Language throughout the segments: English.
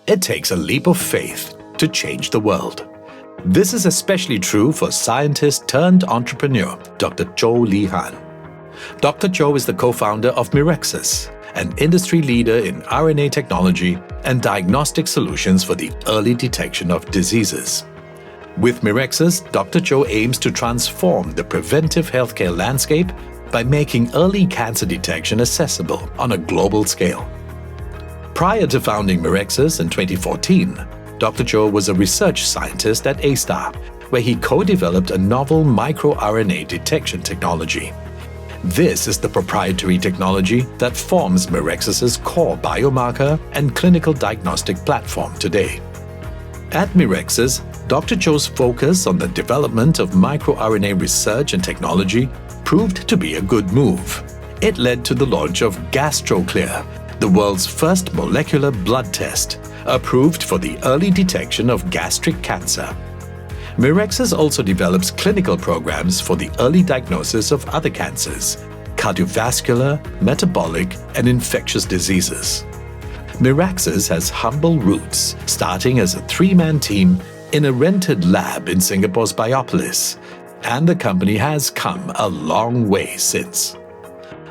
it takes a leap of faith to change the world. This is especially true for scientist turned entrepreneur Dr. Zhou Lihan. Dr. Zhou is the co-founder of MiRXES, an industry leader in RNA technology and diagnostic solutions for the early detection of diseases. With MiRXES, Dr. Zhou aims to transform the preventive healthcare landscape by making early cancer detection accessible on a global scale. Prior to founding MiRXES in 2014, Dr. Zhou was a research scientist at A*STAR, where he co-developed a novel microRNA detection technology. This is the proprietary technology that forms MiRXES's core biomarker and clinical diagnostic platform today. At MiRXES, Dr. Zhou's focus on the development of microRNA research and technology proved to be a good move. It led to the launch of GastroClear, the world's first molecular blood test, approved for the early detection of gastric cancer. MiRXES also develops clinical programs for the early diagnosis of other cancers, cardiovascular, metabolic, and infectious diseases. MiRXES has humble roots, starting as a three-man team in a rented lab in Singapore's Biopolis, and the company has come a long way since.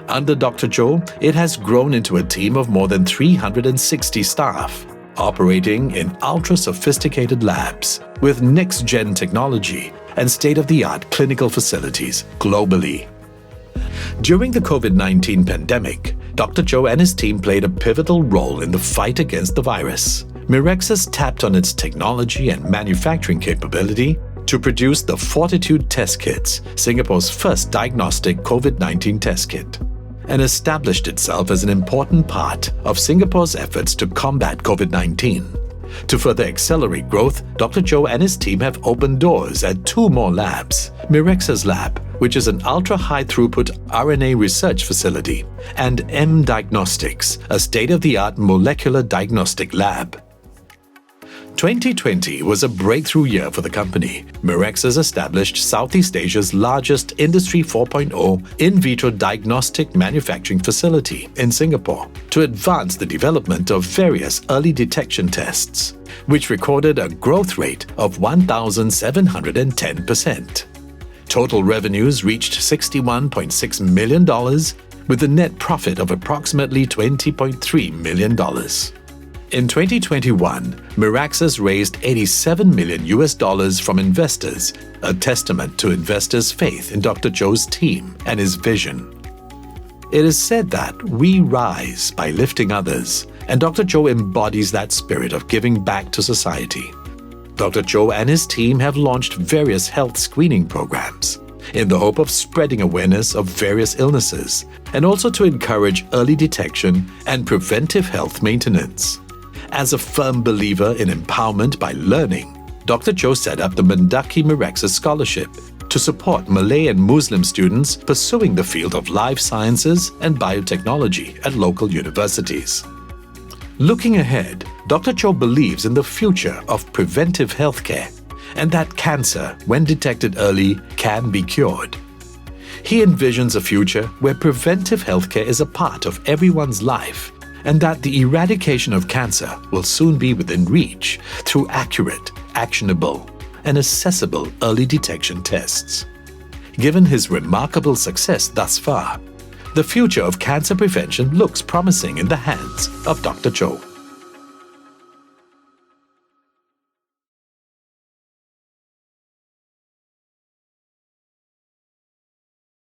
Under Dr. Zhou, it has grown into a team of more than 360 staff, operating in ultra-sophisticated labs with next-gen technology and state-of-the-art clinical facilities globally. During the COVID-19 pandemic, Dr. Zhou and his team played a pivotal role in the fight against the virus. MiRXES tapped on its technology and manufacturing capability to produce the Fortitude test kits, Singapore's first diagnostic COVID-19 test kit, and established itself as an important part of Singapore's efforts to combat COVID-19. To further accelerate growth, Dr. Zhou and his team have opened doors at 2 more labs: MiRXES Lab, which is an ultra-high throughput RNA research facility, and M Diagnostics, a state-of-the-art molecular diagnostic lab. 2020 was a breakthrough year for the company. MiRXES established Southeast Asia's largest Industry 4.0 in vitro diagnostic manufacturing facility in Singapore to advance the development of various early detection tests, which recorded a growth rate of 1,710%. Total revenues reached $61.6 million, with a net profit of approximately $20.3 million. In 2021, MiRXES raised $87 million from investors, a testament to investors' faith in Dr. Zhou's team and his vision. It is said that we rise by lifting others, and Dr. Zhou embodies that spirit of giving back to society. Dr. Zhou and his team have launched various health screening programs in the hope of spreading awareness of various illnesses and also to encourage early detection and preventive health maintenance. As a firm believer in empowerment by learning, Dr. Zhou set up the Mendaki MiRXES Scholarship to support Malay and Muslim students pursuing the field of life sciences and biotechnology at local universities. Looking ahead, Dr. Zhou believes in the future of preventive healthcare and that cancer, when detected early, can be cured. He envisions a future where preventive healthcare is a part of everyone's life, and that the eradication of cancer will soon be within reach through accurate, actionable, and accessible early detection tests. Given his remarkable success thus far, the future of cancer prevention looks promising in the hands of Dr. Zhou.